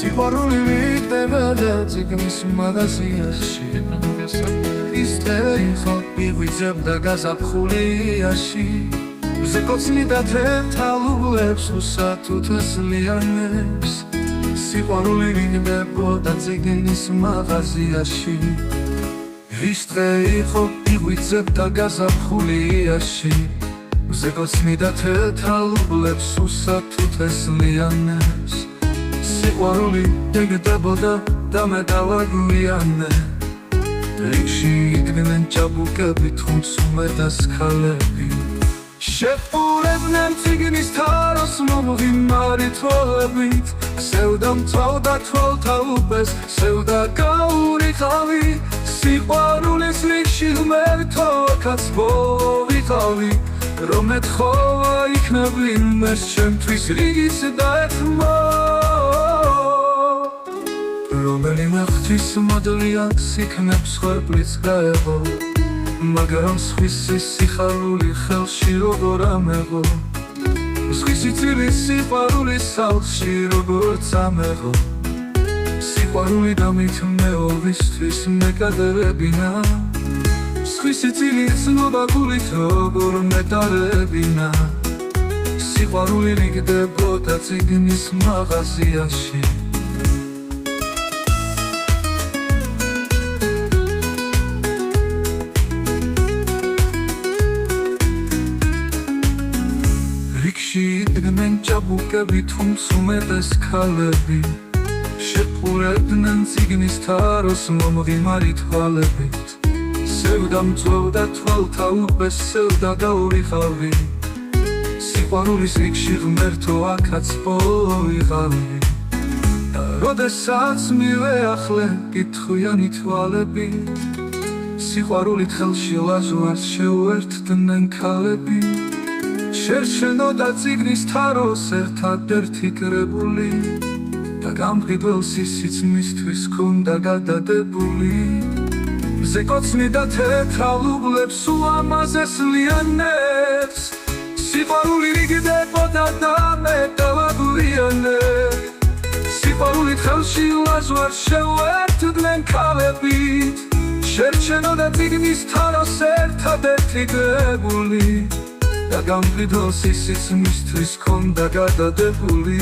სიყვარული ვიტება და წიგნის მაღაზიაში ისტერიხო მიღვიძებ და გაზაფხულიაში ზეკოცნი და თეთრალულებს უსათუთეს ლიანებს სიყვარული ვიტება და წიგნის მაღაზიაში ისტერიხო მიღვიძებ და გაზაფხულიაში ზეკოცნი და თეთრალულებს უსათუთეს ლიანებს სიყვარული იგდებოდა და მე დავაგვიანე რიგში იდგნენ ჭაბუკები თუნდაც უმეტეს ქალები შეჰპურებდნენ წიგნის თაროს მომღიმარი თვალებით სევდა მწვავდა თვალთა უბეს სევდა გაურიყავი სიყვარულის რიგში ღმერთო კაც მოვიყავი რომ ეთხოვა იქნები მეს ჩემთვის რიგიც დაეთმო რომელიმე ღვთის მადლიანს იქნებს ხვერპლიც გაეღო მაგრამ სხვისი სიხარული ხელში როგორ ამეღო სხვისი წილის სიყვარულის სახლში როგორ წამეღო სიყვარული დამით მეოვისთვის მეკადრებინა სხვისი წილის მობაგულით როგორ მეტარებინა სიყვარული რიგდებოდა წიგნის მაღაზიაში იდგნენ ჭაბუკები თუნდაც უმეტეს ქალები შეჰპურებდნენ წიგნის თაროს მომღიმარი თვალებით სევდა მწვავდა თვალთა უბეს სევდა გაურიყავი სიყვარულის რიგში ღმერთო აქაც მოვიყავი და როდესაც მივეახლე კითხვიანი თვალები სიყვარულით ხელში ლაზვარს შეუერთდნენ ქალები შერჩენოდა წიგნის თაროს ერთადერთი კრებული და გამყიდველ სისიც მისთვის ჰქონდა გადადებული ზეკოცნი და თეთრალულებს ულამაზეს ლიანებს სიყვარული რიგდებოდა და მე დავაგვიანე სიყვარულით ხელში ლაზვარს შეუერთდნენ ქალებით შერჩენოდა წიგნის თაროს ერთადერთი კრებული და გამყიდველ სისიც მისთვის ჰქონდა გადადებული